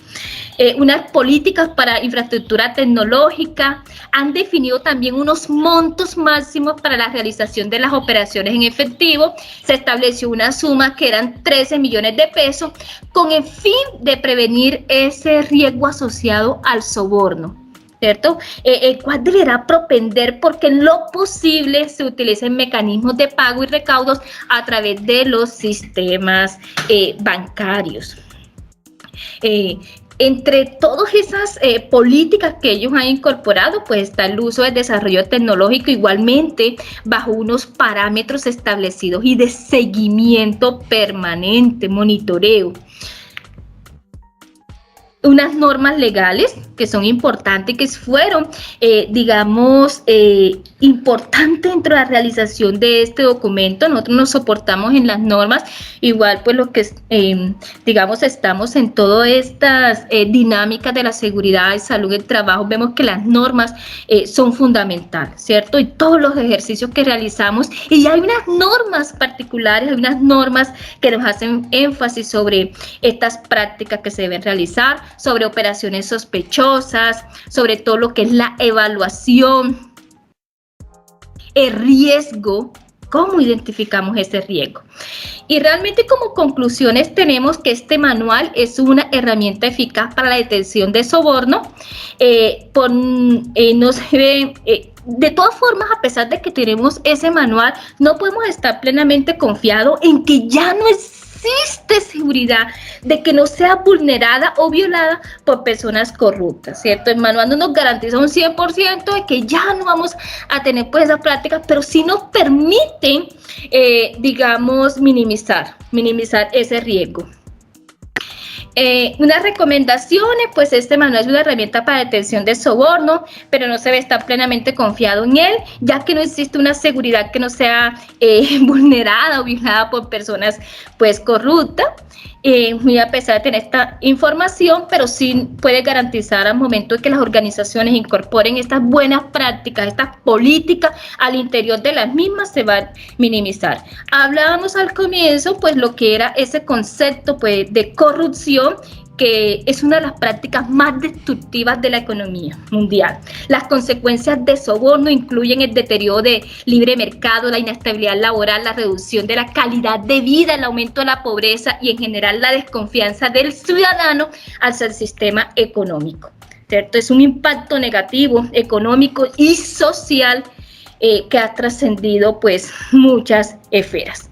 Unas políticas para infraestructura tecnológica. Han definido también unos montos máximos para la realización de las operaciones en efectivo. Se estableció una suma que eran 13 millones de pesos con el fin de prevenir ese riesgo asociado al soborno, ¿cierto? El cual deberá propender porque en lo posible se utilicen mecanismos de pago y recaudos a través de los sistemas bancarios. Entre todas esas políticas que ellos han incorporado, pues está el uso del desarrollo tecnológico igualmente bajo unos parámetros establecidos y de seguimiento permanente, monitoreo. Unas normas legales que son importantes, que fueron, importantes dentro de la realización de este documento. Nosotros nos soportamos en las normas, igual pues lo que, estamos en todas estas dinámicas de la seguridad y salud del trabajo, vemos que las normas son fundamentales, ¿cierto? Y todos los ejercicios que realizamos, y hay unas normas particulares, hay unas normas que nos hacen énfasis sobre estas prácticas que se deben realizar, sobre operaciones sospechosas, sobre todo lo que es la evaluación, el riesgo, cómo identificamos ese riesgo. Y realmente como conclusiones tenemos que este manual es una herramienta eficaz para la detención de soborno. De todas formas, a pesar de que tenemos ese manual, no podemos estar plenamente confiados en que ya no existe seguridad de que no sea vulnerada o violada por personas corruptas, ¿cierto? El manual no nos garantiza un 100% de que ya no vamos a tener pues esas prácticas, pero sí nos permiten, minimizar ese riesgo. Unas recomendaciones, pues este manual es una herramienta para detención de soborno, pero no se debe estar plenamente confiado en él, ya que no existe una seguridad que no sea vulnerada o violada por personas pues corruptas. Muy a pesar de tener esta información, pero sí puede garantizar al momento de que las organizaciones incorporen estas buenas prácticas, estas políticas al interior de las mismas, se va a minimizar. Hablábamos al comienzo, pues lo que era ese concepto pues de corrupción, que es una de las prácticas más destructivas de la economía mundial. Las consecuencias de soborno incluyen el deterioro de libre mercado, la inestabilidad laboral, la reducción de la calidad de vida, el aumento de la pobreza y en general la desconfianza del ciudadano hacia el sistema económico, ¿cierto? Es un impacto negativo económico y social que ha trascendido pues muchas esferas.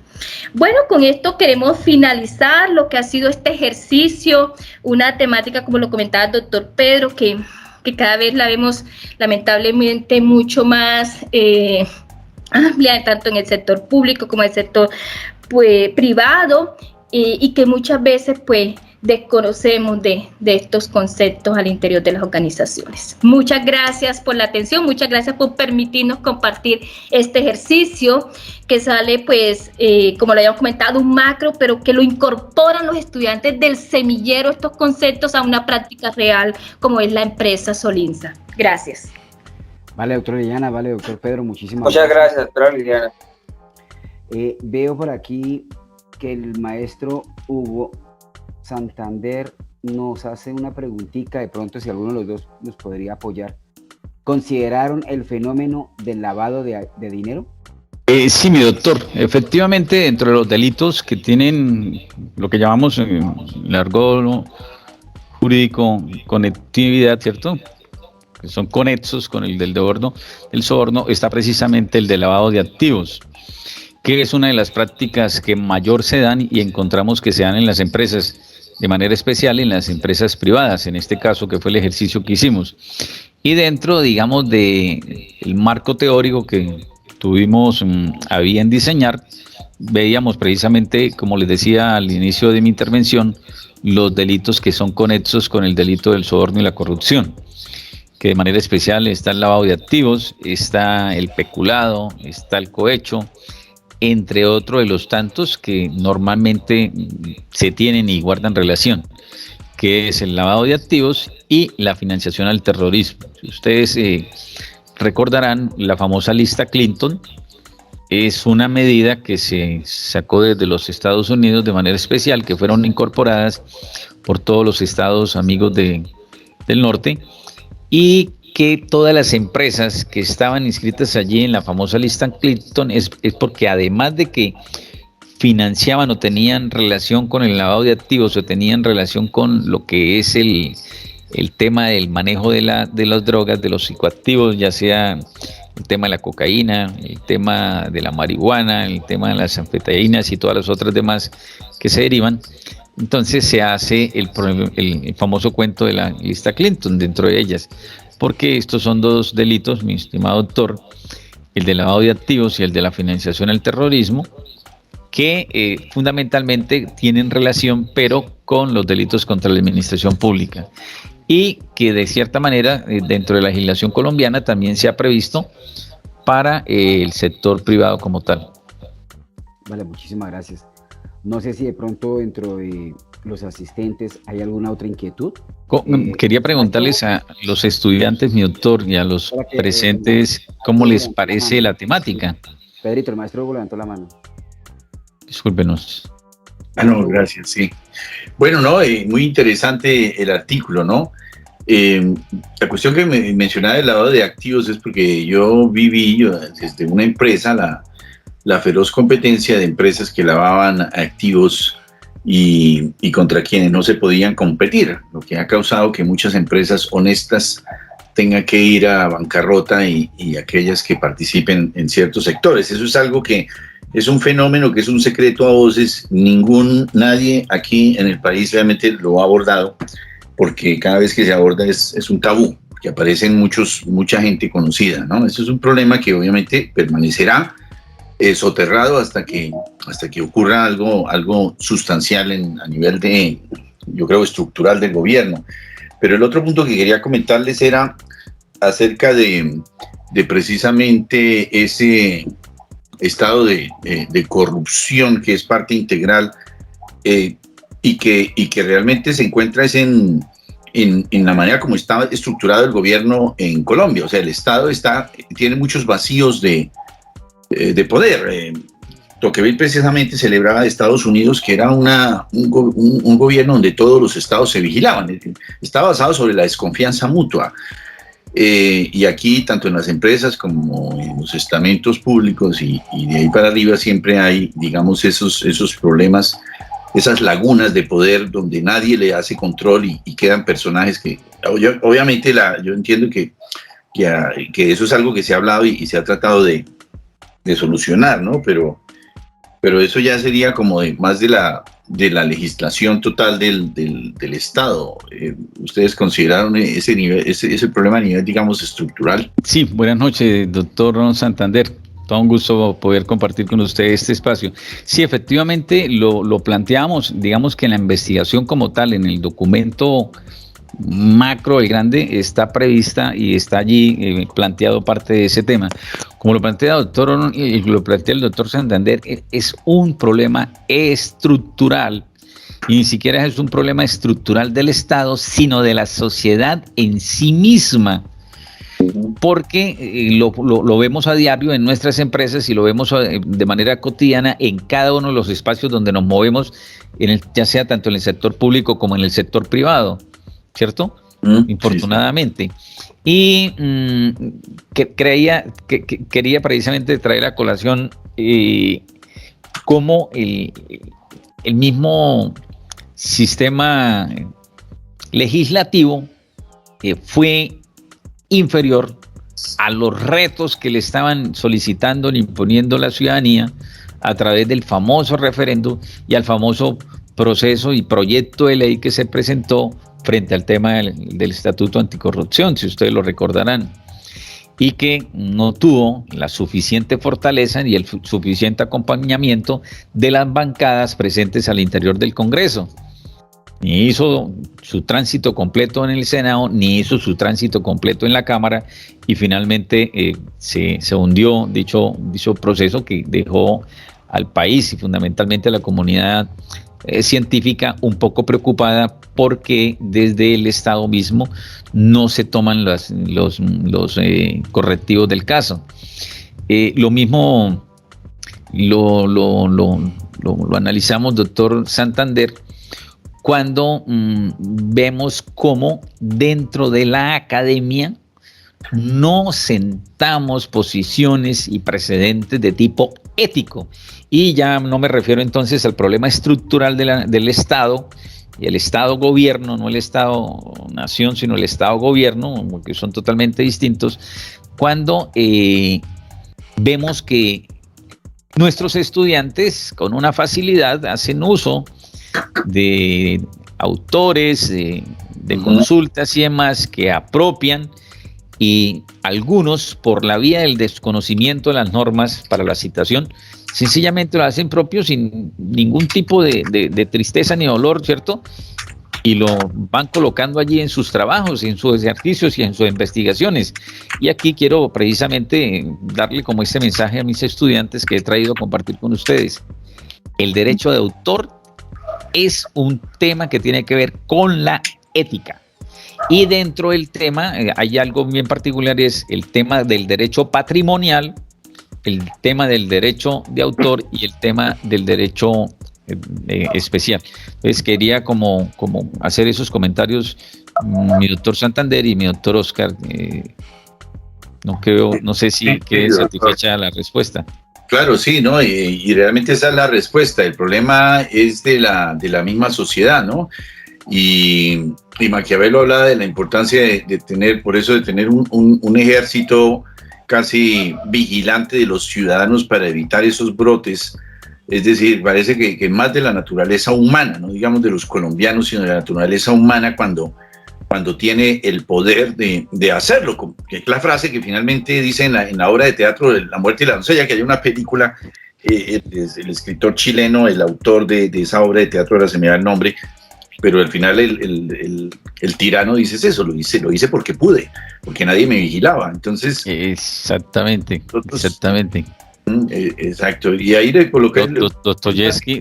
Bueno, con esto queremos finalizar lo que ha sido este ejercicio, una temática, como lo comentaba el doctor Pedro, que que cada vez la vemos lamentablemente mucho más amplia, tanto en el sector público como en el sector pues, privado, y que muchas veces pues desconocemos de estos conceptos al interior de las organizaciones. Muchas gracias por la atención, muchas gracias por permitirnos compartir este ejercicio que sale pues, como lo habíamos comentado, un macro, pero que lo incorporan los estudiantes del semillero, estos conceptos a una práctica real como es la empresa Solinsa. Gracias. Vale, doctora Liliana, vale, doctor Pedro, muchísimas Muchas gracias, doctora Liliana. Veo por aquí que el maestro Hugo Santander nos hace una preguntita, de pronto si alguno de los dos nos podría apoyar. ¿Consideraron el fenómeno del lavado de dinero? Sí, mi doctor. Efectivamente, dentro de los delitos que tienen lo que llamamos en el argot jurídico conectividad, ¿cierto? Que son conexos con el del soborno, está precisamente el de lavado de activos, que es una de las prácticas que mayor se dan y encontramos que se dan en las empresas, de manera especial en las empresas privadas, en este caso que fue el ejercicio que hicimos. Y dentro, digamos, del marco teórico que tuvimos a bien diseñar, veíamos precisamente, como les decía al inicio de mi intervención, los delitos que son conexos con el delito del soborno y la corrupción, que de manera especial está el lavado de activos, está el peculado, está el cohecho, entre otros de los tantos que normalmente se tienen y guardan relación, que es el lavado de activos y la financiación al terrorismo. Si ustedes recordarán, la famosa lista Clinton es una medida que se sacó desde los Estados Unidos de manera especial, que fueron incorporadas por todos los estados amigos del norte, y que todas las empresas que estaban inscritas allí en la famosa lista Clinton es porque además de que financiaban o tenían relación con el lavado de activos o tenían relación con lo que es el tema del manejo de las drogas, de los psicoactivos, ya sea el tema de la cocaína, el tema de la marihuana, el tema de las anfetaminas y todas las otras demás que se derivan. Entonces se hace el famoso cuento de la lista Clinton dentro de ellas, porque estos son dos delitos, mi estimado doctor, el de lavado de activos y el de la financiación al terrorismo, que fundamentalmente tienen relación, pero con los delitos contra la administración pública, y que de cierta manera dentro de la legislación colombiana también se ha previsto para el sector privado como tal. Vale, muchísimas gracias. No sé si de pronto dentro de los asistentes hay alguna otra inquietud. Quería preguntarles a los estudiantes, mi doctor, y a los presentes, ¿cómo les parece la temática? Pedrito, el maestro Hugo levantó la mano. Discúlpenos. No, gracias, sí. Bueno, no, muy interesante el artículo, ¿no? La cuestión que me mencionaba del lavado de activos es porque yo viví desde una empresa la feroz competencia de empresas que lavaban activos y contra quienes no se podían competir, lo que ha causado que muchas empresas honestas tengan que ir a bancarrota y aquellas que participen en ciertos sectores. Eso es algo que es un fenómeno que es un secreto a voces, nadie aquí en el país realmente lo ha abordado, porque cada vez que se aborda es un tabú, que aparecen mucha gente conocida, ¿no? Eso es un problema que obviamente permanecerá soterrado hasta que ocurra algo sustancial a nivel de, yo creo, estructural del gobierno. Pero el otro punto que quería comentarles era acerca de precisamente ese estado de corrupción que es parte integral y que realmente se encuentra en la manera como está estructurado el gobierno en Colombia. O sea, el Estado tiene muchos vacíos de poder. Tocqueville precisamente celebraba de Estados Unidos que era un gobierno donde todos los estados se vigilaban. Estaba basado sobre la desconfianza mutua. Y aquí, tanto en las empresas como en los estamentos públicos y de ahí para arriba, siempre hay, digamos, esos problemas, esas lagunas de poder donde nadie le hace control y quedan personajes que, obviamente, yo entiendo que eso es algo que se ha hablado y se ha tratado de solucionar, ¿no? Pero eso ya sería como más de de la legislación total del Estado. ¿Ustedes consideraron ese problema a nivel, digamos, estructural? Sí, buenas noches, doctor Santander. Todo un gusto poder compartir con usted este espacio. Sí, efectivamente lo planteamos, digamos que en la investigación como tal, en el documento macro, el grande, está prevista y está allí planteado parte de ese tema. Como lo plantea el doctor Santander, es un problema estructural, y ni siquiera es un problema estructural del Estado, sino de la sociedad en sí misma, porque lo vemos a diario en nuestras empresas y lo vemos de manera cotidiana en cada uno de los espacios donde nos movemos, ya sea tanto en el sector público como en el sector privado, ¿cierto? Infortunadamente. Sí. Y quería precisamente traer a colación cómo el mismo sistema legislativo fue inferior a los retos que le estaban solicitando, imponiendo la ciudadanía a través del famoso referéndum y al famoso proceso y proyecto de ley que se presentó frente al tema del Estatuto Anticorrupción, si ustedes lo recordarán, y que no tuvo la suficiente fortaleza ni el suficiente acompañamiento de las bancadas presentes al interior del Congreso. Ni hizo su tránsito completo en el Senado, ni hizo su tránsito completo en la Cámara, y finalmente se hundió dicho proceso que dejó al país y fundamentalmente a la comunidad científica un poco preocupada, porque desde el Estado mismo no se toman los correctivos del caso. Lo mismo lo analizamos, doctor Santander, cuando vemos cómo dentro de la academia no sentamos posiciones y precedentes de tipo ético. Y ya no me refiero entonces al problema estructural del Estado y el Estado-gobierno, no el Estado-nación, sino el Estado-gobierno, porque son totalmente distintos, cuando vemos que nuestros estudiantes con una facilidad hacen uso de autores, de consultas y demás que apropian, y algunos, por la vía del desconocimiento de las normas para la citación, sencillamente lo hacen propio sin ningún tipo de tristeza ni dolor, ¿cierto? Y lo van colocando allí en sus trabajos, en sus ejercicios y en sus investigaciones. Y aquí quiero precisamente darle como este mensaje a mis estudiantes que he traído a compartir con ustedes. El derecho de autor es un tema que tiene que ver con la ética. Y dentro del tema hay algo bien particular, es el tema del derecho patrimonial, el tema del derecho de autor y el tema del derecho especial. Entonces quería como hacer esos comentarios, mi doctor Santander y mi doctor Oscar. No sé si quede satisfecha la respuesta. Claro, sí, ¿no? Y realmente esa es la respuesta. El problema es de la misma sociedad, ¿no? Y Maquiavelo hablaba de la importancia de tener un ejército casi vigilante de los ciudadanos para evitar esos brotes. Es decir, parece que más de la naturaleza humana, no digamos de los colombianos, sino de la naturaleza humana cuando tiene el poder de hacerlo, que es la frase que finalmente dice en la obra de teatro de La muerte y la doncella, que hay una película, el escritor chileno, el autor de esa obra de teatro, ahora se me da el nombre, pero al final el tirano dice eso, lo hice porque pude, porque nadie me vigilaba. Entonces, exactamente. Exacto, y ahí le coloqué... Dostoyevsky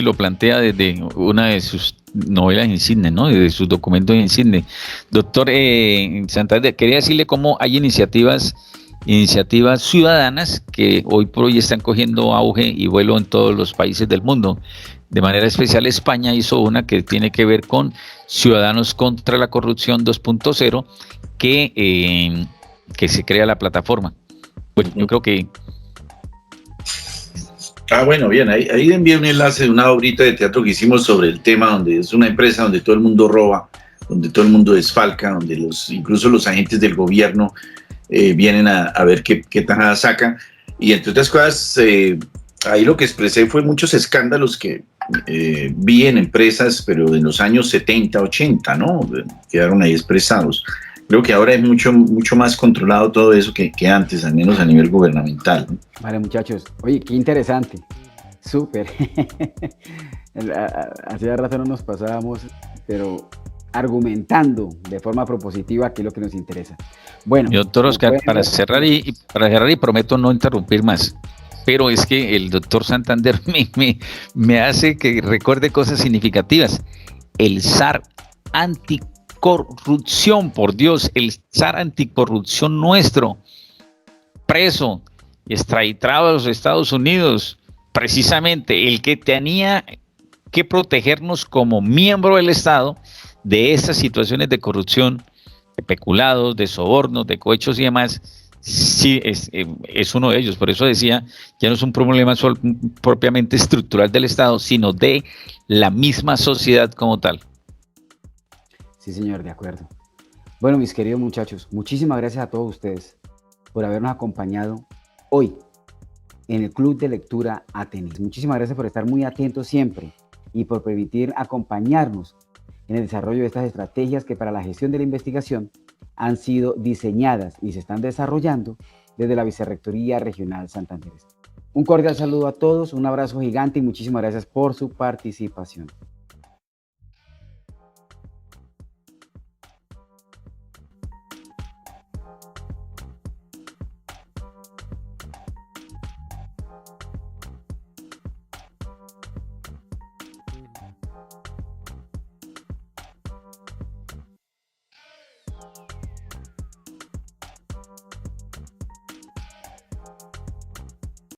lo plantea desde una de sus novelas insignes, ¿no? Desde sus documentos insignes. Doctor Santander, quería decirle cómo hay iniciativas ciudadanas que hoy por hoy están cogiendo auge y vuelo en todos los países del mundo. De manera especial, España hizo una que tiene que ver con Ciudadanos contra la Corrupción 2.0, que se crea la plataforma. Bueno, yo creo que... bueno, bien, ahí envié un enlace de una obrita de teatro que hicimos sobre el tema, donde es una empresa donde todo el mundo roba, donde todo el mundo desfalca, donde incluso los agentes del gobierno vienen a ver qué tajada sacan. Y entre otras cosas, ahí lo que expresé fue muchos escándalos que vi en empresas, pero en los años 70, 80, ¿no? Quedaron ahí expresados. Creo que ahora es mucho más controlado todo eso que antes, al menos a nivel gubernamental, ¿no? Vale, muchachos. Oye, qué interesante. Súper. Hacía rato no nos pasábamos, pero argumentando de forma propositiva qué es lo que nos interesa. Bueno, doctor Oscar, para cerrar y prometo no interrumpir más, pero es que el doctor Santander me hace que recuerde cosas significativas. El zar anticorrupción, por Dios, el zar anticorrupción nuestro, preso, extraditado a los Estados Unidos, precisamente el que tenía que protegernos como miembro del Estado de estas situaciones de corrupción, de peculados, de sobornos, de cohechos y demás, sí es uno de ellos. Por eso decía, ya no es un problema propiamente estructural del Estado, sino de la misma sociedad como tal. Sí, señor, de acuerdo. Bueno, mis queridos muchachos, muchísimas gracias a todos ustedes por habernos acompañado hoy en el Club de Lectura Atenis. Muchísimas gracias por estar muy atentos siempre y por permitir acompañarnos en el desarrollo de estas estrategias que para la gestión de la investigación han sido diseñadas y se están desarrollando desde la Vicerrectoría Regional Santander. Un cordial saludo a todos, un abrazo gigante y muchísimas gracias por su participación.